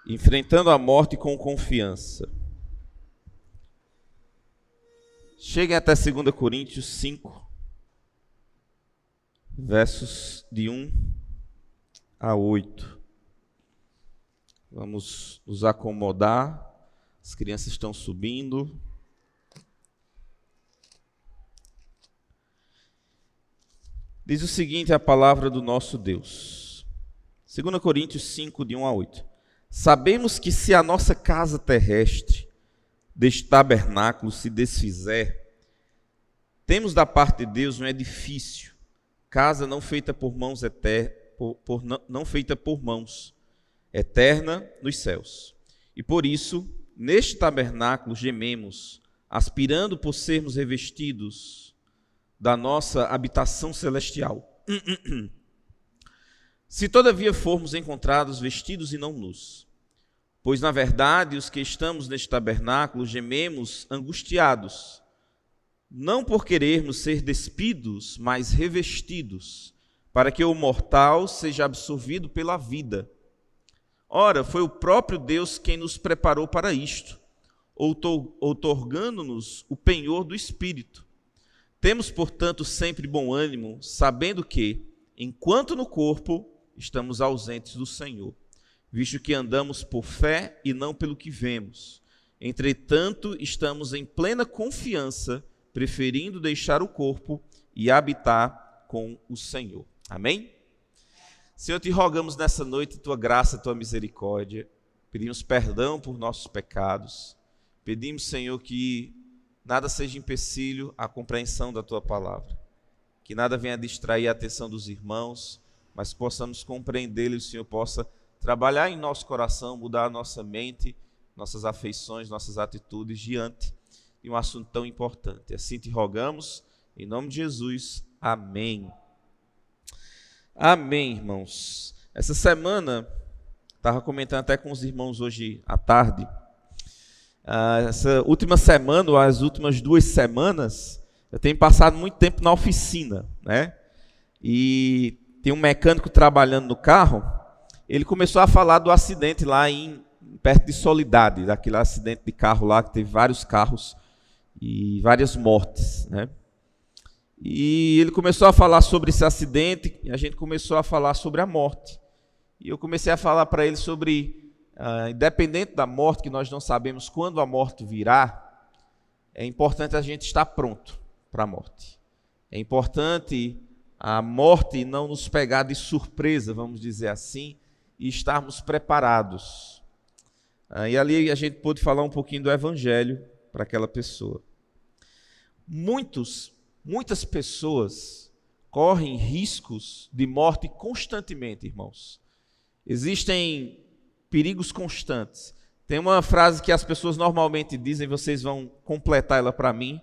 Enfrentando a morte com confiança. Cheguem até 2 Coríntios 5, versos de 1 a 8. Vamos nos acomodar. As crianças estão subindo. Diz o seguinte a palavra do nosso Deus. 2 Coríntios 5, de 1 a 8. Sabemos que se a nossa casa terrestre deste tabernáculo se desfizer, temos da parte de Deus um edifício, casa não feita por mãos, não feita por mãos, eterna nos céus. E por isso, neste tabernáculo gememos, aspirando por sermos revestidos da nossa habitação celestial. Se todavia formos encontrados vestidos e não nus, pois na verdade os que estamos neste tabernáculo gememos angustiados, não por querermos ser despidos, mas revestidos, para que o mortal seja absorvido pela vida. Ora, foi o próprio Deus quem nos preparou para isto, outorgando-nos o penhor do Espírito. Temos, portanto, sempre bom ânimo, sabendo que, enquanto no corpo, estamos ausentes do Senhor, visto que andamos por fé e não pelo que vemos. Entretanto, estamos em plena confiança, preferindo deixar o corpo e habitar com o Senhor. Amém? Senhor, te rogamos nessa noite tua graça, tua misericórdia. Pedimos perdão por nossos pecados. Pedimos, Senhor, que nada seja empecilho à compreensão da tua palavra. Que nada venha distrair a atenção dos irmãos, mas que possamos compreendê-lo e o Senhor possa trabalhar em nosso coração, mudar a nossa mente, nossas afeições, nossas atitudes diante de um assunto tão importante. Assim te rogamos, em nome de Jesus. Amém. Amém, irmãos. Essa semana, estava comentando até com os irmãos hoje à tarde, essa última semana, ou as últimas 2 semanas, eu tenho passado muito tempo na oficina, né? E tem um mecânico trabalhando no carro, ele começou a falar do acidente lá perto de Soledade, daquele acidente de carro lá, que teve vários carros e várias mortes, né? E ele começou a falar sobre esse acidente, e a gente começou a falar sobre a morte. E eu comecei a falar para ele sobre, independente da morte, que nós não sabemos quando a morte virá, é importante a gente estar pronto para a morte. É importante a morte não nos pegar de surpresa, vamos dizer assim, e estarmos preparados. E ali a gente pôde falar um pouquinho do Evangelho para aquela pessoa. Muitas pessoas correm riscos de morte constantemente, irmãos. Existem perigos constantes. Tem uma frase que as pessoas normalmente dizem, vocês vão completar ela para mim.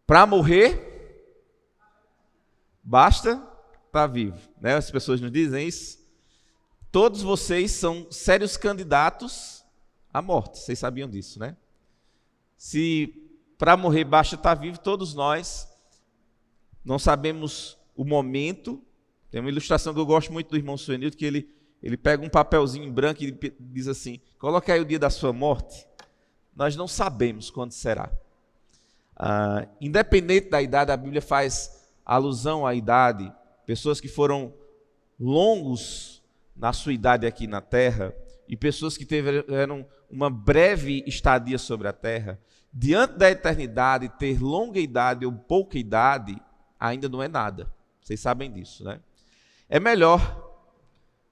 Para morrer, basta estar vivo, né? As pessoas não dizem isso? Todos vocês são sérios candidatos à morte. Vocês sabiam disso, né? Se para morrer basta estar vivo, todos nós não sabemos o momento. Tem uma ilustração que eu gosto muito do irmão Suenildo, que ele pega um papelzinho em branco e diz assim: coloque aí o dia da sua morte. Nós não sabemos quando será. Independente da idade, a Bíblia faz alusão à idade. Pessoas que foram longos na sua idade aqui na terra e pessoas que tiveram uma breve estadia sobre a terra, diante da eternidade, ter longa idade ou pouca idade ainda não é nada. Vocês sabem disso, né? É melhor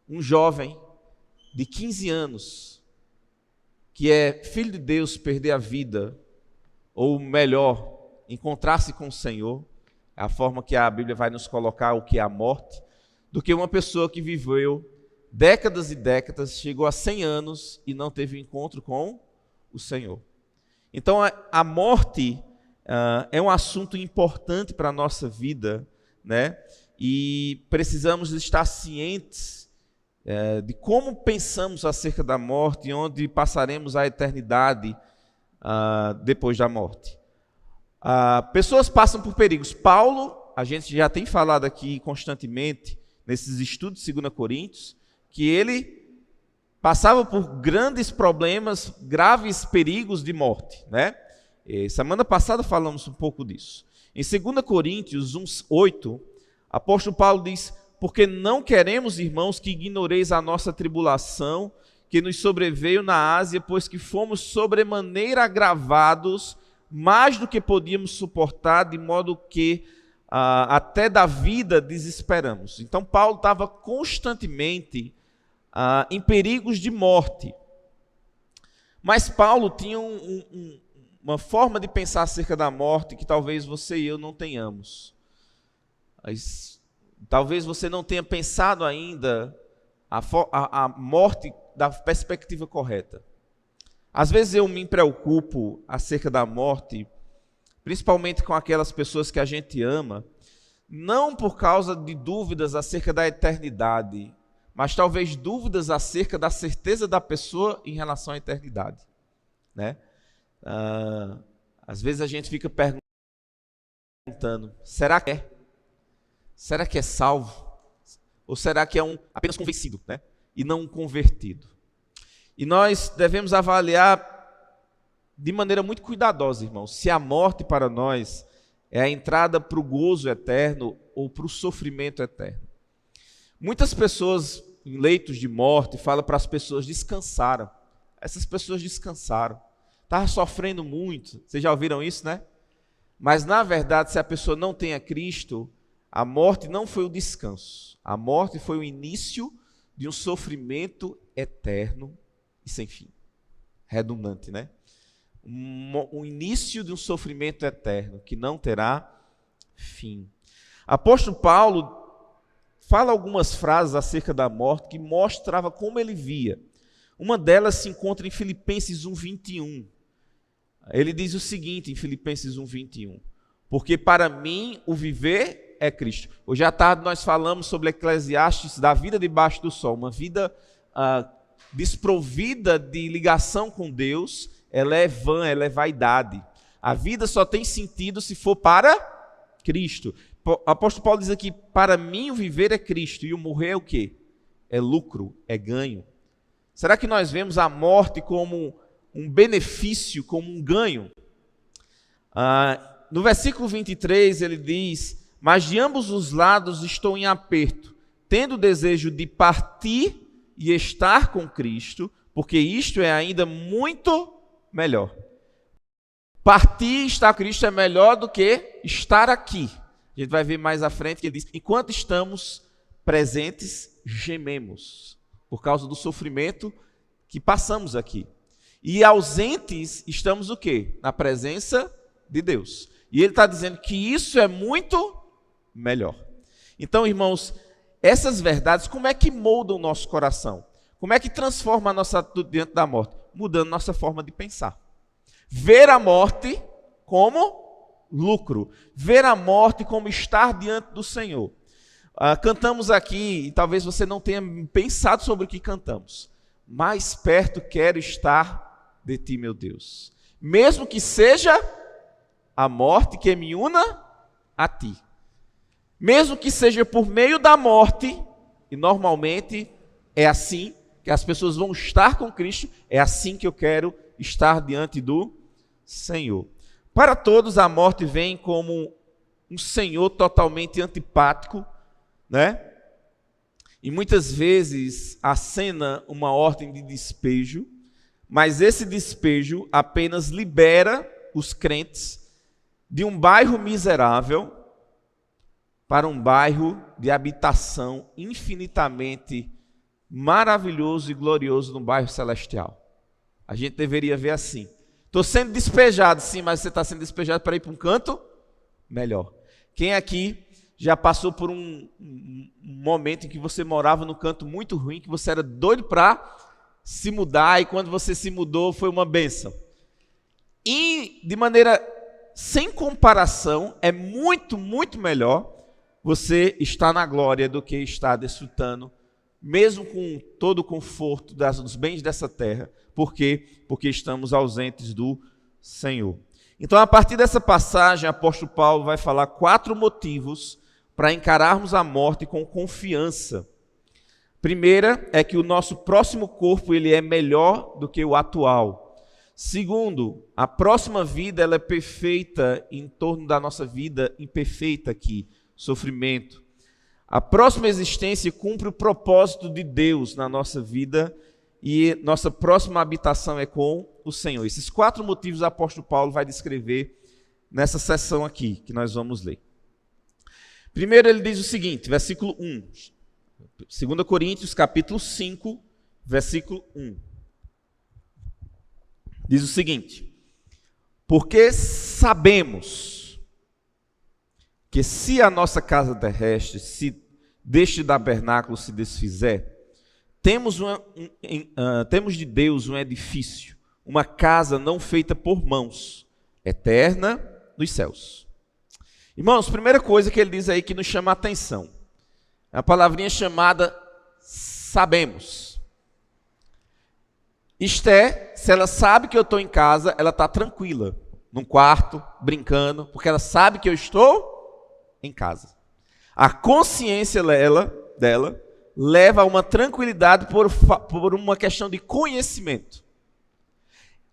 um jovem de 15 anos, que é filho de Deus, perder a vida, ou melhor, encontrar-se com o Senhor, é a forma que a Bíblia vai nos colocar o que é a morte, do que uma pessoa que viveu décadas e décadas, chegou a 100 anos e não teve encontro com o Senhor. Então, a morte é um assunto importante para a nossa vida, né? E precisamos estar cientes de como pensamos acerca da morte e onde passaremos a eternidade depois da morte. Pessoas passam por perigos. Paulo, a gente já tem falado aqui constantemente, nesses estudos de 2 Coríntios, que ele passava por grandes problemas, graves perigos de morte, né? Semana passada falamos um pouco disso. Em 2 Coríntios 1:8, apóstolo Paulo diz: porque não queremos, irmãos, que ignoreis a nossa tribulação que nos sobreveio na Ásia, pois que fomos sobremaneira agravados, mais do que podíamos suportar, de modo que até da vida desesperamos. Então Paulo estava constantemente em perigos de morte. Mas Paulo tinha uma forma de pensar acerca da morte que talvez você e eu não tenhamos. Talvez você não tenha pensado ainda a morte da perspectiva correta. Às vezes eu me preocupo acerca da morte, principalmente com aquelas pessoas que a gente ama, não por causa de dúvidas acerca da eternidade, mas talvez dúvidas acerca da certeza da pessoa em relação à eternidade, né? Às vezes a gente fica perguntando, será que é? Será que é salvo? Ou será que é apenas convencido, né? E não um convertido? E nós devemos avaliar de maneira muito cuidadosa, irmãos, se a morte para nós é a entrada para o gozo eterno ou para o sofrimento eterno. Muitas pessoas em leitos de morte falam para as pessoas: descansaram. Essas pessoas descansaram. Estavam sofrendo muito. Vocês já ouviram isso, né? Mas na verdade, se a pessoa não tem a Cristo, a morte não foi o descanso. A morte foi o início de um sofrimento eterno e sem fim. Redundante, né? Um início de um sofrimento eterno que não terá fim. Apóstolo Paulo fala algumas frases acerca da morte que mostrava como ele via. Uma delas se encontra em Filipenses 1:21. Ele diz o seguinte em Filipenses 1:21: porque para mim o viver é Cristo. Hoje à tarde nós falamos sobre Eclesiastes, da vida debaixo do sol, uma vida desprovida de ligação com Deus. Ela é vã, ela é vaidade. A vida só tem sentido se for para Cristo. O apóstolo Paulo diz aqui: para mim o viver é Cristo, e o morrer é o quê? É lucro, é ganho. Será que nós vemos a morte como um benefício, como um ganho? No versículo 23 ele diz: mas de ambos os lados estou em aperto, tendo o desejo de partir e estar com Cristo, porque isto é ainda muito melhor. Partir e estar com Cristo é melhor do que estar aqui. A gente vai ver mais à frente que ele diz: enquanto estamos presentes, gememos, por causa do sofrimento que passamos aqui. E ausentes, estamos o quê? Na presença de Deus. E ele está dizendo que isso é muito melhor. Então, irmãos, essas verdades, como é que moldam o nosso coração? Como é que transforma a nossa atitude diante da morte? Mudando nossa forma de pensar. Ver a morte como lucro. Ver a morte como estar diante do Senhor. Cantamos aqui, e talvez você não tenha pensado sobre o que cantamos. Mais perto quero estar de ti, meu Deus. Mesmo que seja a morte que me una a ti. Mesmo que seja por meio da morte, e normalmente é assim que as pessoas vão estar com Cristo, é assim que eu quero estar diante do Senhor. Para todos, a morte vem como um Senhor totalmente antipático, né? E muitas vezes acena uma ordem de despejo, mas esse despejo apenas libera os crentes de um bairro miserável para um bairro de habitação infinitamente maravilhoso e glorioso no bairro celestial. A gente deveria ver assim: estou sendo despejado, sim, mas você está sendo despejado para ir para um canto melhor. Quem aqui já passou por um momento em que você morava num canto muito ruim, que você era doido para se mudar, e quando você se mudou foi uma bênção? E de maneira sem comparação, é muito, muito melhor você estar na glória do que estar desfrutando, mesmo com todo o conforto dos bens dessa terra. Por quê? Porque estamos ausentes do Senhor. Então, a partir dessa passagem, o apóstolo Paulo vai falar 4 motivos para encararmos a morte com confiança. Primeira é que o nosso próximo corpo ele é melhor do que o atual. Segundo, a próxima vida ela é perfeita em torno da nossa vida imperfeita aqui, sofrimento. A próxima existência cumpre o propósito de Deus na nossa vida e nossa próxima habitação é com o Senhor. Esses 4 motivos o apóstolo Paulo vai descrever nessa sessão aqui, que nós vamos ler. Primeiro ele diz o seguinte, versículo 1. 2 Coríntios, capítulo 5, versículo 1. Diz o seguinte: porque sabemos que se a nossa casa terrestre, se deste tabernáculo se desfizer, temos de Deus um edifício, uma casa não feita por mãos, eterna nos céus. Irmãos, primeira coisa que ele diz aí que nos chama a atenção, é a palavrinha chamada sabemos. Isto é, se ela sabe que eu estou em casa, ela está tranquila, num quarto, brincando, porque ela sabe que eu estou em casa. A consciência dela leva a uma tranquilidade por uma questão de conhecimento.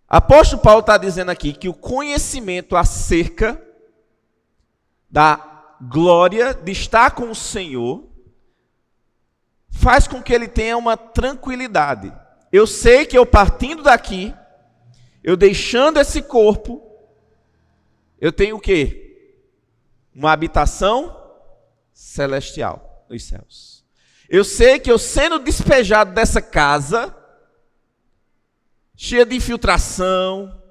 Apóstolo Paulo está dizendo aqui que o conhecimento acerca da glória de estar com o Senhor faz com que ele tenha uma tranquilidade. Eu sei que eu partindo daqui, eu deixando esse corpo, eu tenho o quê? Uma habitação celestial nos céus. Eu sei que eu sendo despejado dessa casa, cheia de infiltração,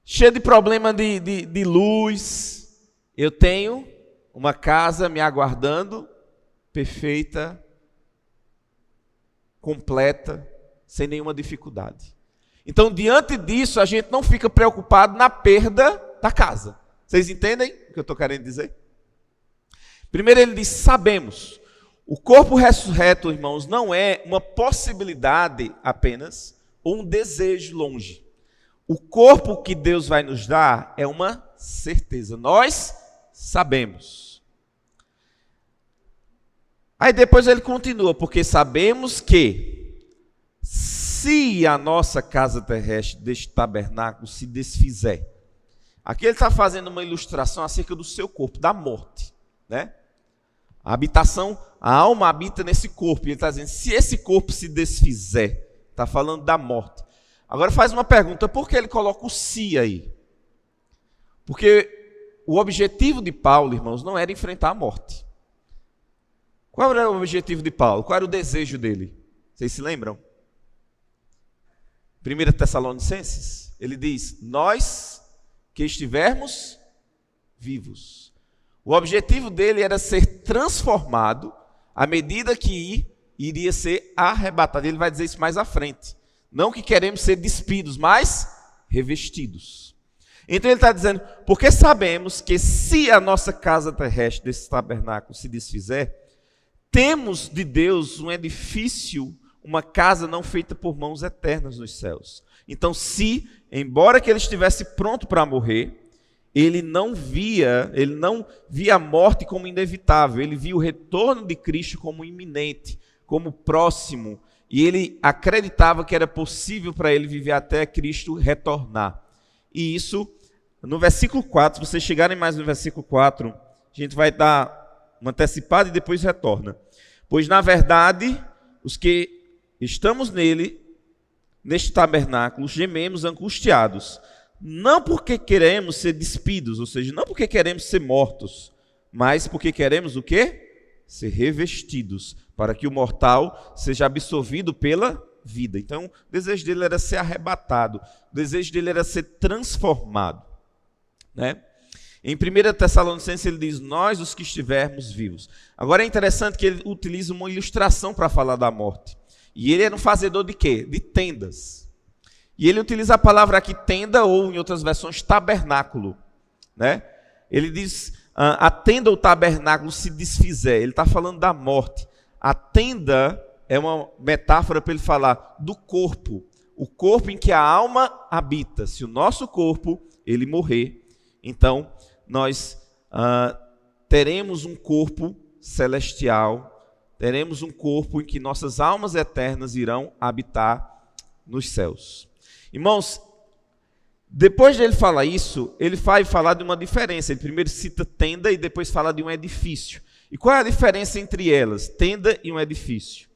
cheia de problema de luz, eu tenho uma casa me aguardando, perfeita, completa, sem nenhuma dificuldade. Então, diante disso, a gente não fica preocupado na perda da casa. Vocês entendem o que eu estou querendo dizer? Primeiro ele diz, sabemos. O corpo ressurreto, irmãos, não é uma possibilidade apenas, ou um desejo longe. O corpo que Deus vai nos dar é uma certeza. Nós sabemos. Aí depois ele continua, porque sabemos que se a nossa casa terrestre deste tabernáculo se desfizer. Aqui ele está fazendo uma ilustração acerca do seu corpo, da morte, né? A habitação, a alma habita nesse corpo. E ele está dizendo, se esse corpo se desfizer, está falando da morte. Agora faz uma pergunta, por que ele coloca o se aí? Porque o objetivo de Paulo, irmãos, não era enfrentar a morte. Qual era o objetivo de Paulo? Qual era o desejo dele? Vocês se lembram? 1 Tessalonicenses, ele diz, nós que estivermos vivos. O objetivo dele era ser transformado à medida que iria ser arrebatado. Ele vai dizer isso mais à frente. Não que queremos ser despidos, mas revestidos. Então ele está dizendo, porque sabemos que se a nossa casa terrestre desse tabernáculo se desfizer, temos de Deus um edifício, uma casa não feita por mãos eternas nos céus. Então embora que ele estivesse pronto para morrer, ele não via a morte como inevitável, ele via o retorno de Cristo como iminente, como próximo, e ele acreditava que era possível para ele viver até Cristo retornar. E isso, no versículo 4, se vocês chegarem mais no versículo 4, a gente vai dar uma antecipada e depois retorna. Pois, na verdade, os que estamos neste tabernáculo, gememos angustiados, não porque queremos ser despidos, ou seja, não porque queremos ser mortos, mas porque queremos o quê? Ser revestidos, para que o mortal seja absorvido pela vida. Então, o desejo dele era ser arrebatado, o desejo dele era ser transformado, né? Em 1 Tessalonicenses ele diz, nós os que estivermos vivos. Agora é interessante que ele utiliza uma ilustração para falar da morte. E ele era um fazedor de quê? De tendas. E ele utiliza a palavra aqui tenda, ou em outras versões, tabernáculo, né? Ele diz, a tenda ou tabernáculo se desfizer. Ele está falando da morte. A tenda é uma metáfora para ele falar do corpo. O corpo em que a alma habita. Se o nosso corpo, ele morrer, então nós teremos um corpo celestial teremos um corpo em que nossas almas eternas irão habitar nos céus. Irmãos, depois de ele falar isso, ele vai falar de uma diferença. Ele primeiro cita tenda e depois fala de um edifício. E qual é a diferença entre elas, tenda e um edifício?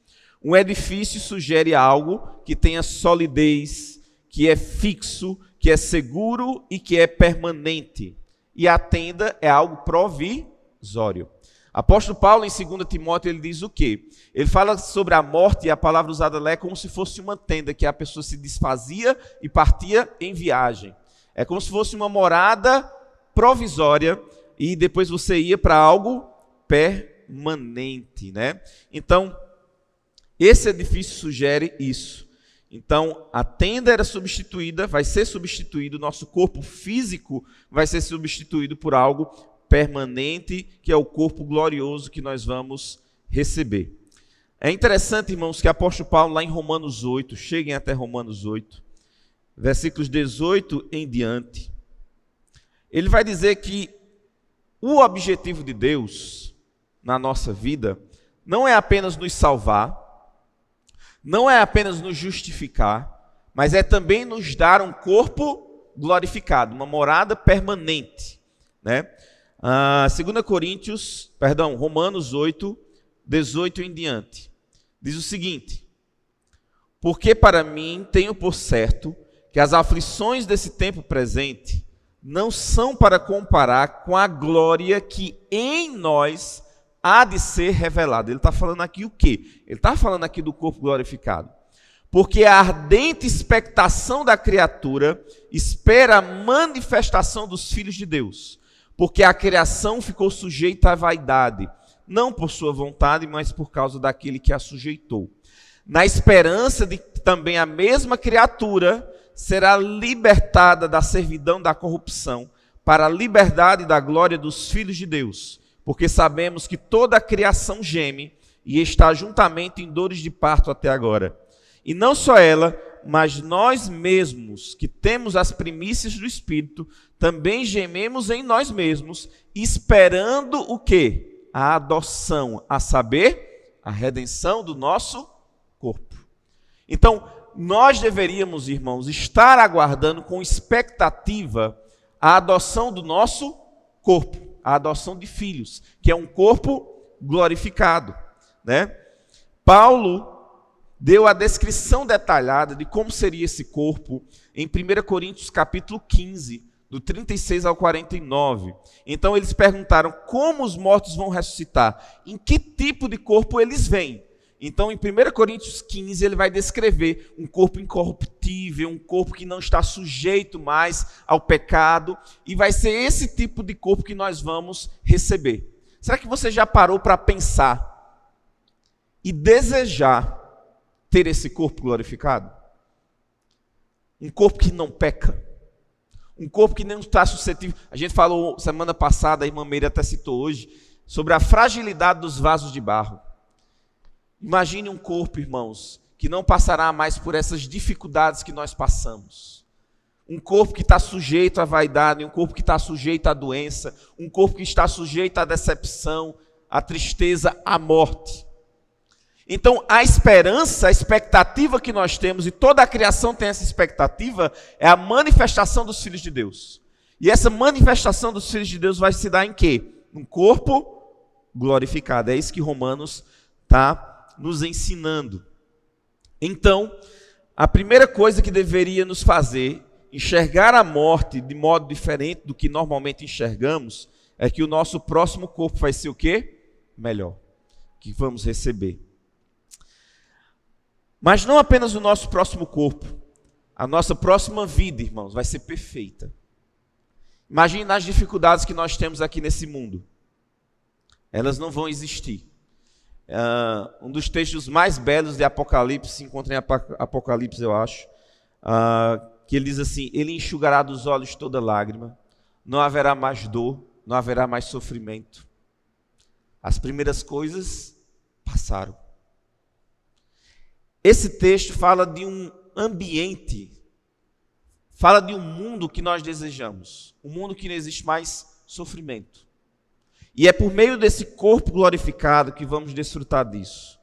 Um edifício sugere algo que tenha solidez, que é fixo, que é seguro e que é permanente. E a tenda é algo provisório. Apóstolo Paulo, em 2 Timóteo, ele diz o quê? Ele fala sobre a morte, e a palavra usada lá é como se fosse uma tenda, que a pessoa se desfazia e partia em viagem. É como se fosse uma morada provisória, e depois você ia para algo permanente, né? Então, esse edifício sugere isso. Então, a tenda era substituída, vai ser substituído, nosso corpo físico vai ser substituído por algo permanente, que é o corpo glorioso que nós vamos receber. É interessante, irmãos, que o apóstolo Paulo, lá em Romanos 8, cheguem até Romanos 8, versículos 18 em diante, ele vai dizer que o objetivo de Deus na nossa vida não é apenas nos salvar, não é apenas nos justificar, mas é também nos dar um corpo glorificado, uma morada permanente, né? Romanos 8, 18 em diante, diz o seguinte: porque para mim tenho por certo que as aflições desse tempo presente não são para comparar com a glória que em nós há de ser revelada. Ele está falando aqui o quê? Ele está falando aqui do corpo glorificado. Porque a ardente expectação da criatura espera a manifestação dos filhos de Deus. Porque a criação ficou sujeita à vaidade, não por sua vontade, mas por causa daquele que a sujeitou. Na esperança de que também a mesma criatura será libertada da servidão da corrupção, para a liberdade da glória dos filhos de Deus. Porque sabemos que toda a criação geme e está juntamente em dores de parto até agora. E não só ela, mas nós mesmos, que temos as primícias do Espírito, também gememos em nós mesmos, esperando o quê? A adoção, a saber, a redenção do nosso corpo. Então, nós deveríamos, irmãos, estar aguardando com expectativa a adoção do nosso corpo, a adoção de filhos, que é um corpo glorificado, né? Paulo deu a descrição detalhada de como seria esse corpo em 1 Coríntios capítulo 15, do 36 ao 49. Então eles perguntaram como os mortos vão ressuscitar, em que tipo de corpo eles vêm. Então em 1 Coríntios 15 ele vai descrever um corpo incorruptível, um corpo que não está sujeito mais ao pecado, e vai ser esse tipo de corpo que nós vamos receber. Será que você já parou para pensar e desejar ter esse corpo glorificado? Um corpo que não peca, um corpo que não está suscetível. A gente falou semana passada, a irmã Meire até citou hoje, sobre a fragilidade dos vasos de barro. Imagine um corpo, irmãos, que não passará mais por essas dificuldades que nós passamos. Um corpo que está sujeito à vaidade, um corpo que está sujeito à doença, um corpo que está sujeito à decepção, à tristeza, à morte. Então, a esperança, a expectativa que nós temos, e toda a criação tem essa expectativa, é a manifestação dos filhos de Deus. E essa manifestação dos filhos de Deus vai se dar em quê? Um corpo glorificado. É isso que Romanos está nos ensinando. Então, a primeira coisa que deveria nos fazer enxergar a morte de modo diferente do que normalmente enxergamos, é que o nosso próximo corpo vai ser o quê? Melhor, que vamos receber. Mas não apenas o nosso próximo corpo, a nossa próxima vida, irmãos, vai ser perfeita. Imagine as dificuldades que nós temos aqui nesse mundo. Elas não vão existir. Um dos textos mais belos de Apocalipse, se encontra em Apocalipse, eu acho, que ele diz assim: ele enxugará dos olhos toda lágrima, não haverá mais dor, não haverá mais sofrimento. As primeiras coisas passaram. Esse texto fala de um ambiente, fala de um mundo que nós desejamos, um mundo que não existe mais sofrimento. E é por meio desse corpo glorificado que vamos desfrutar disso.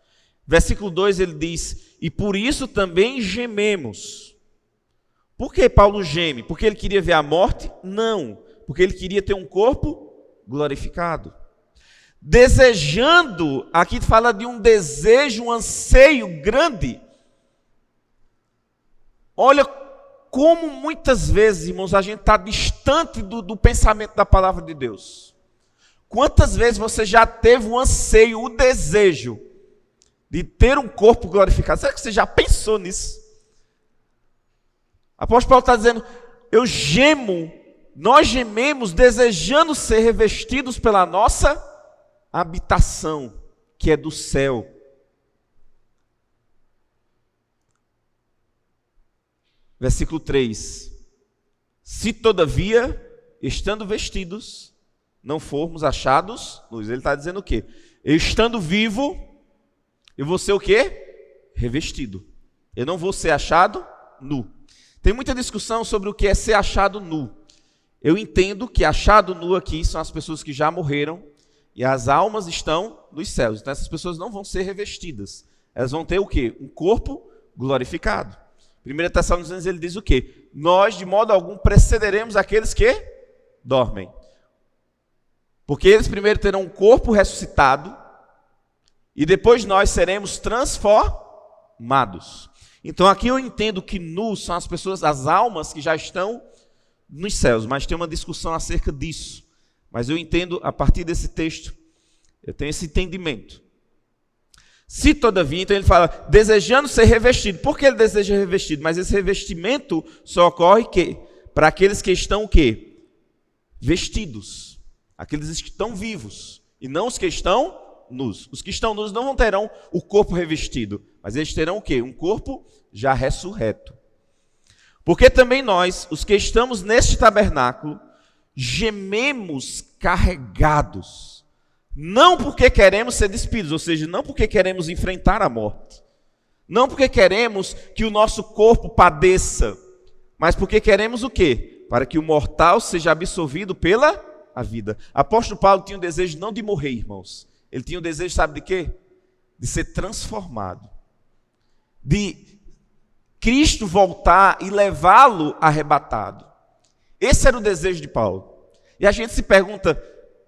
Versículo 2 ele diz: e por isso também gememos. Por que Paulo geme? Porque ele queria ver a morte? Não, porque ele queria ter um corpo glorificado. Desejando, aqui fala de um desejo, um anseio grande. Olha como muitas vezes, irmãos, a gente está distante do pensamento da palavra de Deus. Quantas vezes você já teve o anseio, o desejo de ter um corpo glorificado? Será que você já pensou nisso? O apóstolo Paulo está dizendo, eu gemo, nós gememos desejando ser revestidos pela nossa habitação, que é do céu. Versículo 3. Se todavia, estando vestidos, não formos achados nus. Ele está dizendo o quê? Eu estando vivo, eu vou ser o quê? Revestido. Eu não vou ser achado nu. Tem muita discussão sobre o que é ser achado nu. Eu entendo que achado nu aqui são as pessoas que já morreram e as almas estão nos céus. Então essas pessoas não vão ser revestidas. Elas vão ter o quê? Um corpo glorificado. 1 Tessalonicenses ele diz o quê? Nós de modo algum precederemos aqueles que dormem. Porque eles primeiro terão um corpo ressuscitado e depois nós seremos transformados. Então aqui eu entendo que nus são as pessoas, as almas que já estão nos céus, mas tem uma discussão acerca disso. Mas eu entendo, a partir desse texto, eu tenho esse entendimento. Se todavia, então ele fala, desejando ser revestido. Por que ele deseja revestido? Mas esse revestimento só ocorre para aqueles que estão o quê? Vestidos. Aqueles que estão vivos. E não os que estão nus. Os que estão nus não terão o corpo revestido, mas eles terão o quê? Um corpo já ressurreto. Porque também nós, os que estamos neste tabernáculo, gememos carregados. Não porque queremos ser despidos, ou seja, não porque queremos enfrentar a morte. Não porque queremos que o nosso corpo padeça, mas porque queremos o quê? Para que o mortal seja absorvido pela a vida. Apóstolo Paulo tinha o desejo não de morrer, irmãos. Ele tinha o desejo, sabe de quê? De ser transformado. De Cristo voltar e levá-lo arrebatado. Esse era o desejo de Paulo. E a gente se pergunta,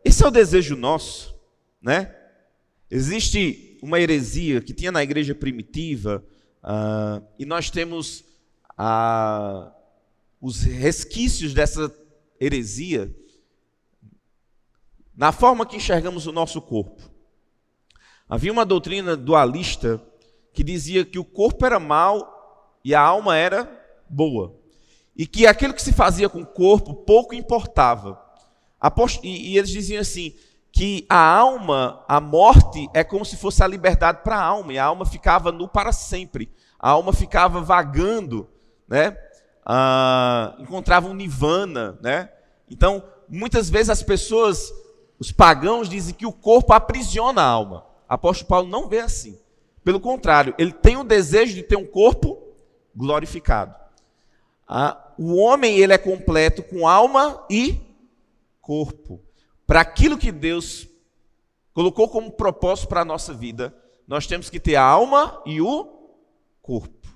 esse é o desejo nosso? Né? Existe uma heresia que tinha na igreja primitiva, e nós temos os resquícios dessa heresia na forma que enxergamos o nosso corpo. Havia uma doutrina dualista que dizia que o corpo era mau e a alma era boa. E que aquilo que se fazia com o corpo pouco importava. E eles diziam assim, que a alma, a morte, é como se fosse a liberdade para a alma. E a alma ficava nu para sempre. A alma ficava vagando, né? Encontrava um nirvana, né? Então, muitas vezes as pessoas, os pagãos dizem que o corpo aprisiona a alma. Apóstolo Paulo não vê assim. Pelo contrário, ele tem o desejo de ter um corpo glorificado. O homem, ele é completo com alma e corpo. Para aquilo que Deus colocou como propósito para a nossa vida, nós temos que ter a alma e o corpo.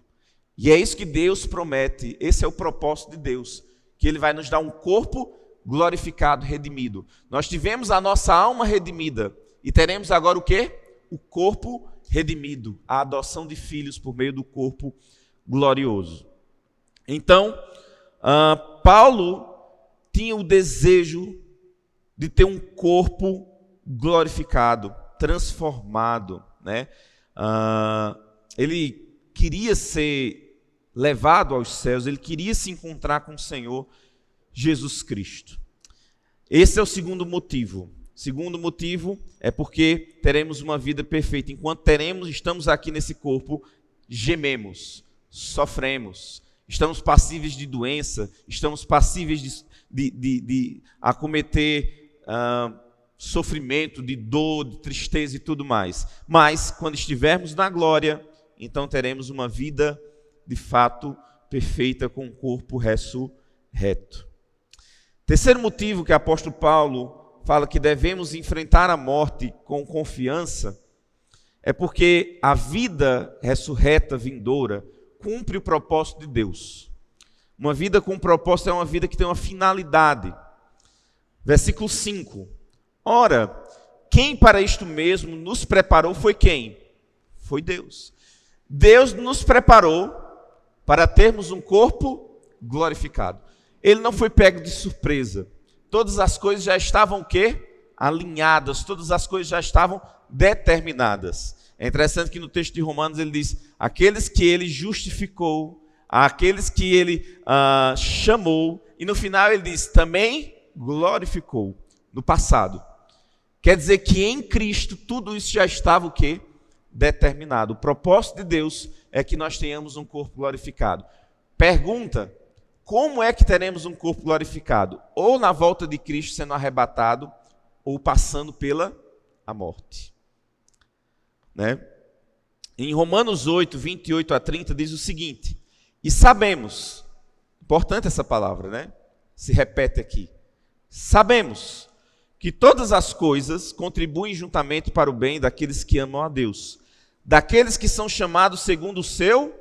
E é isso que Deus promete, esse é o propósito de Deus, que Ele vai nos dar um corpo glorificado, redimido. Nós tivemos a nossa alma redimida e teremos agora o quê? O corpo redimido, a adoção de filhos por meio do corpo glorioso. Então, Paulo tinha o desejo de ter um corpo glorificado, transformado, né? Ele queria ser levado aos céus, ele queria se encontrar com o Senhor Jesus Cristo. Esse é o segundo motivo. O segundo motivo é porque teremos uma vida perfeita. Enquanto estamos aqui nesse corpo, gememos, sofremos, estamos passíveis de doença, estamos passíveis de acometer sofrimento, de dor, de tristeza e tudo mais. Mas, quando estivermos na glória, então teremos uma vida, de fato, perfeita, com o corpo ressurreto. Terceiro motivo que o apóstolo Paulo fala que devemos enfrentar a morte com confiança, é porque a vida ressurreta vindoura cumpre o propósito de Deus. Uma vida com propósito é uma vida que tem uma finalidade. Versículo 5. Ora, quem para isto mesmo nos preparou foi quem? Foi Deus. Deus nos preparou para termos um corpo glorificado. Ele não foi pego de surpresa. Todas as coisas já estavam o quê? Alinhadas, todas as coisas já estavam determinadas. É interessante que no texto de Romanos ele diz, aqueles que ele justificou, aqueles que ele chamou, e no final ele diz, também glorificou, no passado. Quer dizer que em Cristo tudo isso já estava o quê? Determinado. O propósito de Deus é que nós tenhamos um corpo glorificado. Pergunta, como é que teremos um corpo glorificado? Ou na volta de Cristo sendo arrebatado, ou passando pela a morte. Né? Em Romanos 8, 28 a 30 diz o seguinte, e sabemos, importante essa palavra, né? Se repete aqui, sabemos que todas as coisas contribuem juntamente para o bem daqueles que amam a Deus, daqueles que são chamados segundo o seu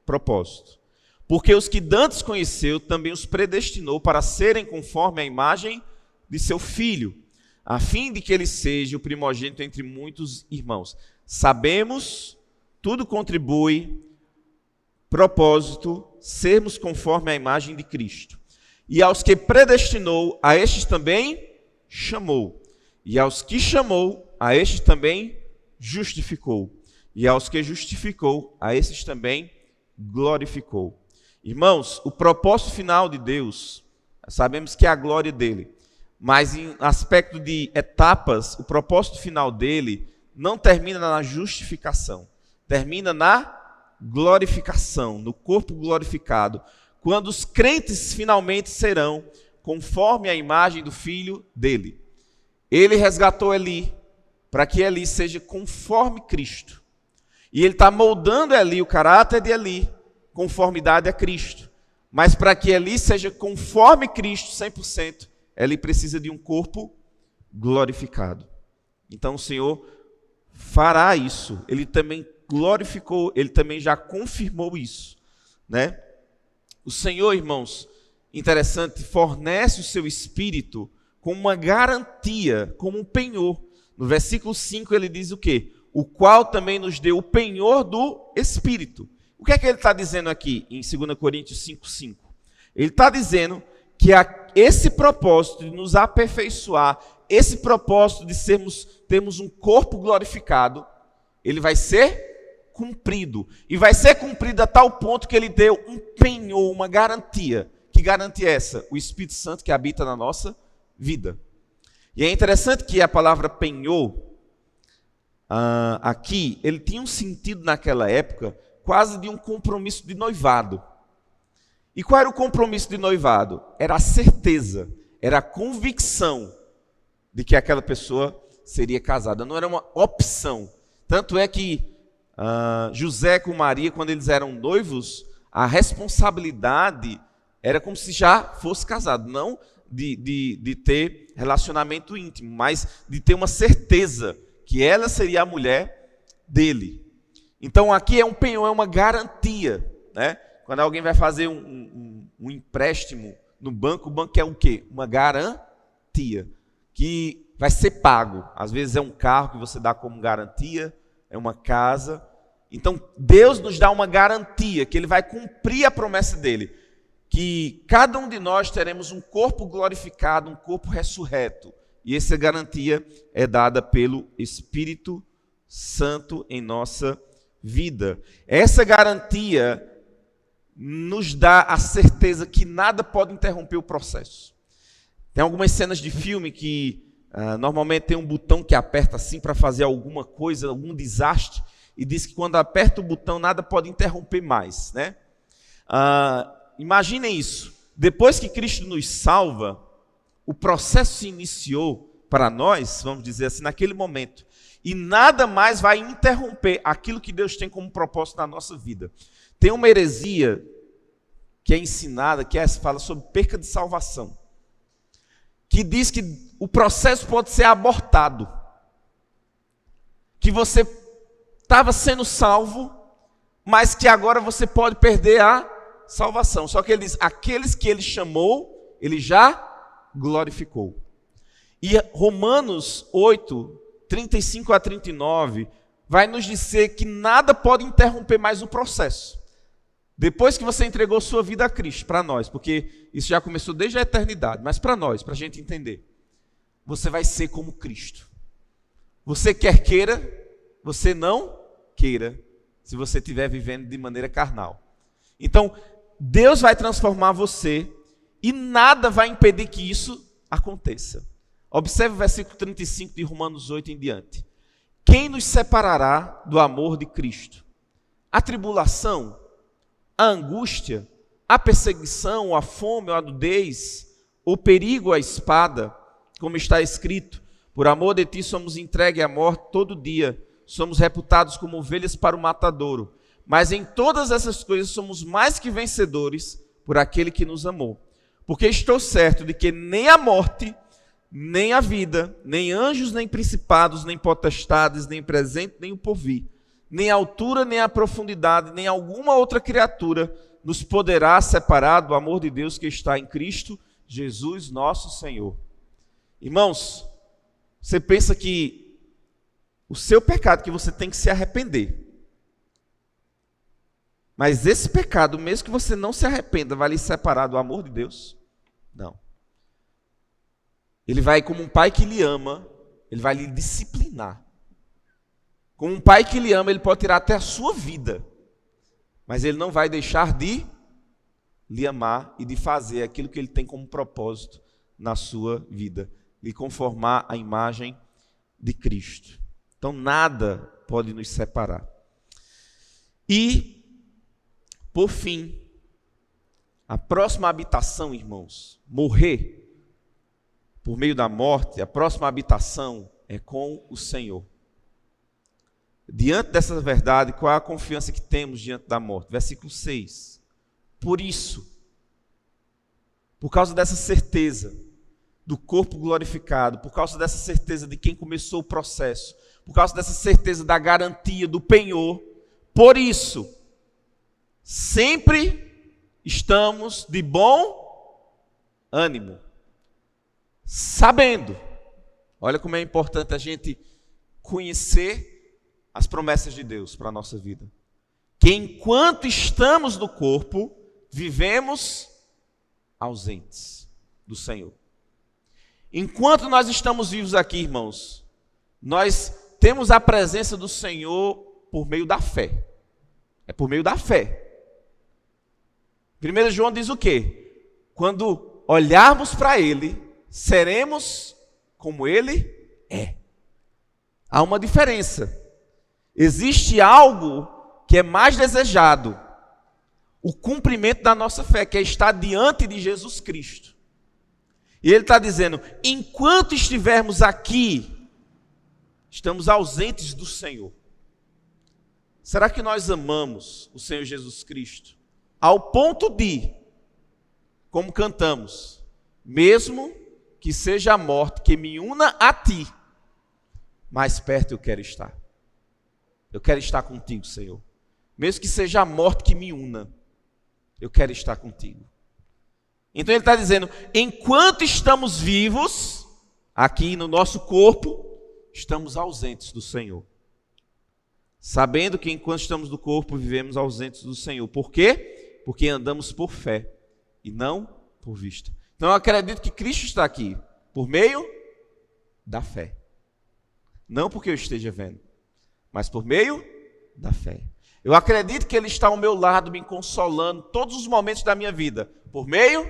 propósito. Porque os que dantes conheceu, também os predestinou para serem conforme a imagem de seu Filho, a fim de que ele seja o primogênito entre muitos irmãos. Sabemos, tudo contribui, propósito, sermos conforme a imagem de Cristo. E aos que predestinou, a estes também chamou. E aos que chamou, a estes também justificou. E aos que justificou, a esses também glorificou. Irmãos, o propósito final de Deus, sabemos que é a glória dele. Mas em aspecto de etapas, o propósito final dele não termina na justificação. Termina na glorificação, no corpo glorificado. Quando os crentes finalmente serão conforme a imagem do Filho dele. Ele resgatou Eli, para que Eli seja conforme Cristo. E ele está moldando Eli, o caráter de Eli, conformidade a Cristo. Mas para que Eli seja conforme Cristo 100%, Eli precisa de um corpo glorificado. Então o Senhor fará isso. Ele também glorificou, ele também já confirmou isso, né? O Senhor, irmãos, interessante, fornece o seu Espírito como uma garantia, como um penhor. No versículo 5 ele diz o quê? O qual também nos deu o penhor do Espírito. O que é que ele está dizendo aqui em 2 Coríntios 5,5? Ele está dizendo que esse propósito de nos aperfeiçoar, esse propósito de termos um corpo glorificado, ele vai ser cumprido. E vai ser cumprido a tal ponto que ele deu um penhor, uma garantia. Que garantia é essa? O Espírito Santo que habita na nossa vida. E é interessante que a palavra penhor, aqui, ele tinha um sentido naquela época, quase de um compromisso de noivado. E qual era o compromisso de noivado? Era a certeza, era a convicção de que aquela pessoa seria casada. Não era uma opção. Tanto é que José com Maria, quando eles eram noivos, a responsabilidade era como se já fosse casado. Não de ter relacionamento íntimo, mas de ter uma certeza que ela seria a mulher dele. Então aqui é um penhor, é uma garantia, né? Quando alguém vai fazer um empréstimo no banco, o banco quer o quê? Uma garantia, que vai ser pago. Às vezes é um carro que você dá como garantia, é uma casa. Então Deus nos dá uma garantia que Ele vai cumprir a promessa dEle, que cada um de nós teremos um corpo glorificado, um corpo ressurreto. E essa garantia é dada pelo Espírito Santo em nossa vida. Essa garantia nos dá a certeza que nada pode interromper o processo. Tem algumas cenas de filme que normalmente tem um botão que aperta assim para fazer alguma coisa, algum desastre, e diz que quando aperta o botão nada pode interromper mais, né? Imaginem isso. Depois que Cristo nos salva, o processo se iniciou para nós, vamos dizer assim, naquele momento. E nada mais vai interromper aquilo que Deus tem como propósito na nossa vida. Tem uma heresia que é ensinada, fala sobre perca de salvação. que diz que o processo pode ser abortado. Que você estava sendo salvo, mas que agora você pode perder a salvação. Só que ele diz, aqueles que ele chamou, ele já glorificou. E Romanos 8, 35 a 39, vai nos dizer que nada pode interromper mais o processo. Depois que você entregou sua vida a Cristo, para nós, porque isso já começou desde a eternidade, mas para nós, para a gente entender, você vai ser como Cristo. Você quer queira, você não queira, se você estiver vivendo de maneira carnal. Então, Deus vai transformar você e nada vai impedir que isso aconteça. Observe o versículo 35 de Romanos 8 em diante. Quem nos separará do amor de Cristo? A tribulação, a angústia, a perseguição, a fome, a nudez, o perigo, a espada, como está escrito, por amor de ti somos entregues à morte todo dia, somos reputados como ovelhas para o matadouro, mas em todas essas coisas somos mais que vencedores por aquele que nos amou. Porque estou certo de que nem a morte, nem a vida, nem anjos, nem principados, nem potestades, nem presente, nem o porvir, nem a altura, nem a profundidade, nem alguma outra criatura nos poderá separar do amor de Deus que está em Cristo Jesus, nosso Senhor. Irmãos, você pensa que o seu pecado, que você tem que se arrepender, mas esse pecado, mesmo que você não se arrependa, vai lhe separar do amor de Deus? Não. Ele vai, como um pai que lhe ama, ele vai lhe disciplinar. Como um pai que lhe ama, ele pode tirar até a sua vida, mas ele não vai deixar de lhe amar e de fazer aquilo que ele tem como propósito na sua vida, lhe conformar à imagem de Cristo. Então nada pode nos separar. E, por fim, a próxima habitação, irmãos, morrer por meio da morte, a próxima habitação é com o Senhor. Diante dessa verdade, qual é a confiança que temos diante da morte? Versículo 6. Por isso, por causa dessa certeza do corpo glorificado, por causa dessa certeza de quem começou o processo, por causa dessa certeza da garantia, do penhor, por isso, sempre estamos de bom ânimo, sabendo, olha como é importante a gente conhecer as promessas de Deus para a nossa vida, que enquanto estamos no corpo, vivemos ausentes do Senhor. Enquanto nós estamos vivos aqui, irmãos, nós temos a presença do Senhor por meio da fé. É por meio da fé. 1 João diz o quê? Quando olharmos para Ele, seremos como Ele é. Há uma diferença. Existe algo que é mais desejado, o cumprimento da nossa fé, que é estar diante de Jesus Cristo. E ele está dizendo, enquanto estivermos aqui, estamos ausentes do Senhor. Será que nós amamos o Senhor Jesus Cristo ao ponto de, como cantamos, mesmo que seja a morte que me una a ti, mais perto eu quero estar. Eu quero estar contigo, Senhor. Mesmo que seja a morte que me una, eu quero estar contigo. Então ele está dizendo, enquanto estamos vivos, aqui no nosso corpo, estamos ausentes do Senhor. Sabendo que enquanto estamos no corpo, vivemos ausentes do Senhor. Por quê? Porque andamos por fé e não por vista. Então eu acredito que Cristo está aqui por meio da fé. Não porque eu esteja vendo, mas por meio da fé. Eu acredito que Ele está ao meu lado, me consolando todos os momentos da minha vida, por meio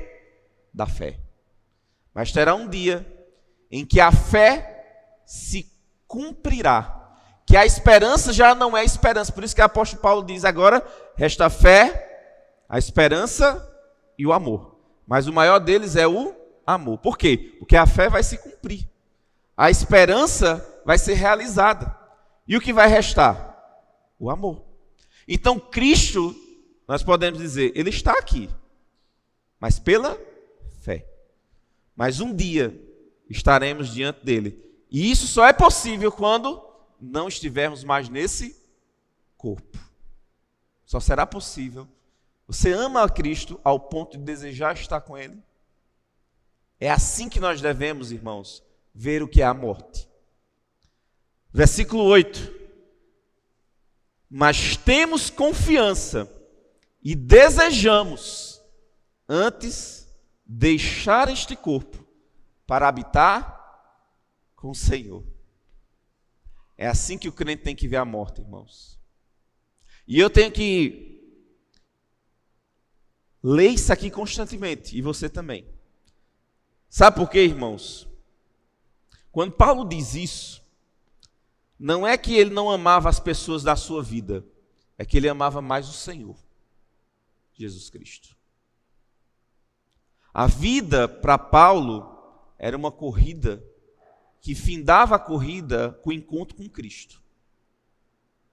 da fé. Mas terá um dia em que a fé se cumprirá, que a esperança já não é esperança. Por isso que o apóstolo Paulo diz agora, resta a fé, a esperança e o amor. Mas o maior deles é o amor. Por quê? Porque a fé vai se cumprir. A esperança vai ser realizada. E o que vai restar? O amor. Então Cristo, nós podemos dizer, Ele está aqui, mas pela fé. Mas um dia estaremos diante dele. E isso só é possível quando não estivermos mais nesse corpo. Só será possível. Você ama a Cristo ao ponto de desejar estar com Ele? É assim que nós devemos, irmãos, ver o que é a morte. Versículo 8. Mas temos confiança e desejamos antes deixar este corpo para habitar com o Senhor. É assim que o crente tem que ver a morte, irmãos. E eu tenho que ler isso aqui constantemente, e você também. Sabe por quê, irmãos? Quando Paulo diz isso, não é que ele não amava as pessoas da sua vida, é que ele amava mais o Senhor, Jesus Cristo. A vida para Paulo era uma corrida que findava a corrida com o encontro com Cristo.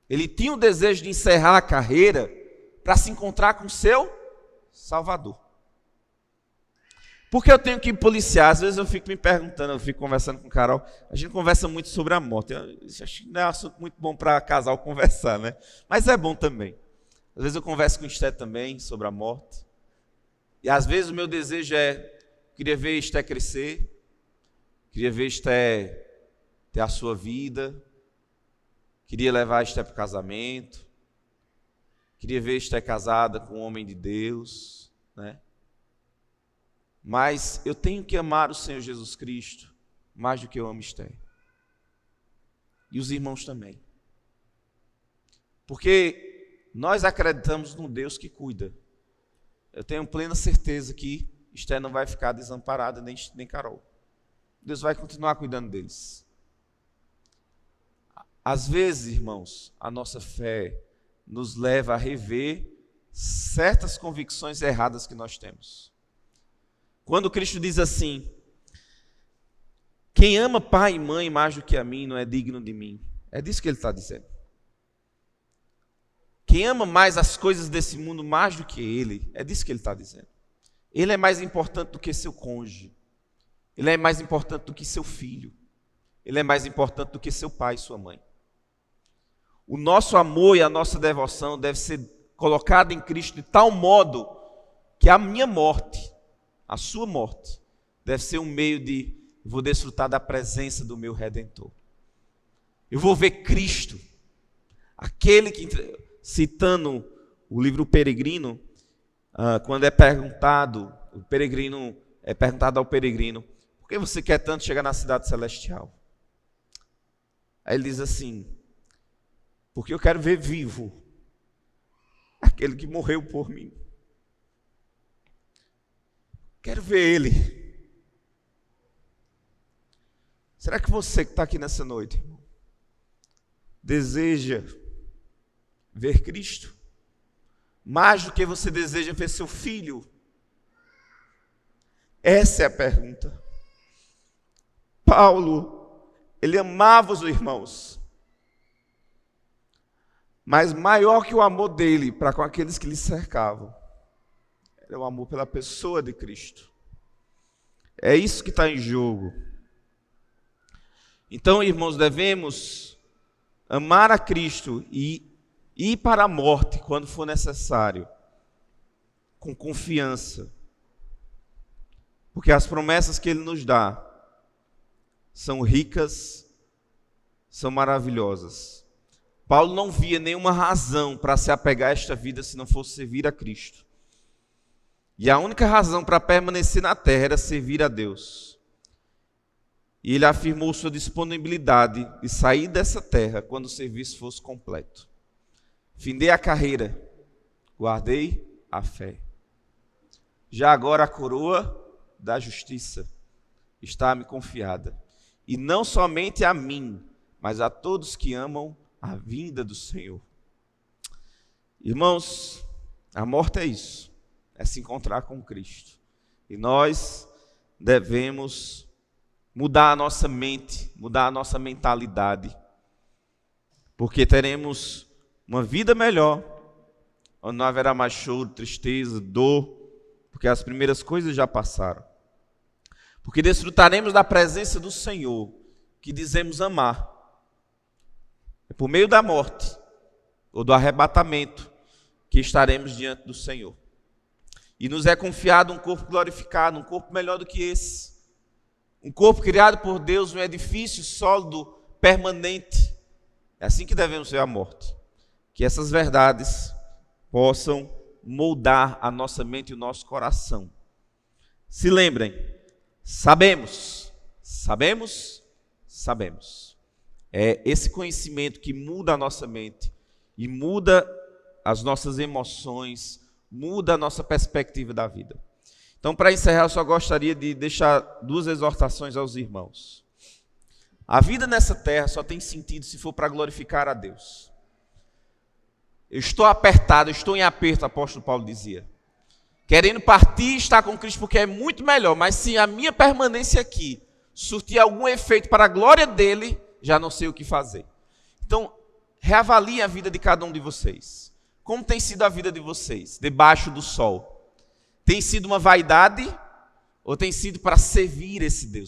Ele tinha o desejo de encerrar a carreira para se encontrar com o seu Salvador. Porque eu tenho que policiar, às vezes eu fico me perguntando, eu fico conversando com o Carol, a gente conversa muito sobre a morte. Eu acho que não é um assunto muito bom para casal conversar, né? Mas é bom também. Às vezes eu converso com o Esté também sobre a morte. E às vezes o meu desejo queria ver Esté crescer, queria ver Esté ter a sua vida, queria levar Esté para o casamento, queria ver Esté casada com um homem de Deus, né? Mas eu tenho que amar o Senhor Jesus Cristo mais do que eu amo Esté. E os irmãos também. Porque nós acreditamos num Deus que cuida. Eu tenho plena certeza que Esté não vai ficar desamparada, nem Carol. Deus vai continuar cuidando deles. Às vezes, irmãos, a nossa fé nos leva a rever certas convicções erradas que nós temos. Quando Cristo diz assim: quem ama pai e mãe mais do que a mim não é digno de mim. É disso que ele está dizendo. Quem ama mais as coisas desse mundo mais do que ele, é disso que ele está dizendo. Ele é mais importante do que seu cônjuge. Ele é mais importante do que seu filho. Ele é mais importante do que seu pai e sua mãe. O nosso amor e a nossa devoção deve ser colocada em Cristo de tal modo que a minha morte, a sua morte, deve ser um meio de vou desfrutar da presença do meu Redentor. Eu vou ver Cristo, aquele que, citando o livro Peregrino, quando é perguntado, o peregrino é perguntado ao peregrino: por que você quer tanto chegar na cidade celestial? Aí ele diz assim: porque eu quero ver vivo aquele que morreu por mim. Quero ver ele. Será que você que está aqui nessa noite, irmão, deseja ver Cristo mais do que você deseja ver seu filho? Essa é a pergunta. Paulo, ele amava os irmãos, mas maior que o amor dele para com aqueles que lhe cercavam era o amor pela pessoa de Cristo. É isso que está em jogo. Então, irmãos, devemos amar a Cristo e ir para a morte quando for necessário, com confiança, porque as promessas que Ele nos dá são ricas, são maravilhosas. Paulo não via nenhuma razão para se apegar a esta vida se não fosse servir a Cristo. E a única razão para permanecer na terra era servir a Deus. E ele afirmou sua disponibilidade de sair dessa terra quando o serviço fosse completo. Findei a carreira, guardei a fé. Já agora a coroa da justiça está-me confiada. E não somente a mim, mas a todos que amam a vinda do Senhor. Irmãos, a morte é isso. É se encontrar com Cristo. E nós devemos mudar a nossa mente, mudar a nossa mentalidade, porque teremos uma vida melhor, onde não haverá mais choro, tristeza, dor, porque as primeiras coisas já passaram. Porque desfrutaremos da presença do Senhor, que dizemos amar. É por meio da morte, ou do arrebatamento, que estaremos diante do Senhor. E nos é confiado um corpo glorificado, um corpo melhor do que esse. Um corpo criado por Deus, um edifício sólido, permanente. É assim que devemos ver a morte. Que essas verdades possam moldar a nossa mente e o nosso coração. Se lembrem, sabemos. É esse conhecimento que muda a nossa mente e muda as nossas emoções, muda a nossa perspectiva da vida. Então, para encerrar, eu só gostaria de deixar 2 exortações aos irmãos. A vida nessa terra só tem sentido se for para glorificar a Deus. Eu estou apertado, eu estou em aperto, o apóstolo Paulo dizia. Querendo partir e estar com Cristo porque é muito melhor, mas se a minha permanência aqui surtir algum efeito para a glória dele, já não sei o que fazer. Então, reavalie a vida de cada um de vocês. Como tem sido a vida de vocês, debaixo do sol? Tem sido uma vaidade ou tem sido para servir esse Deus?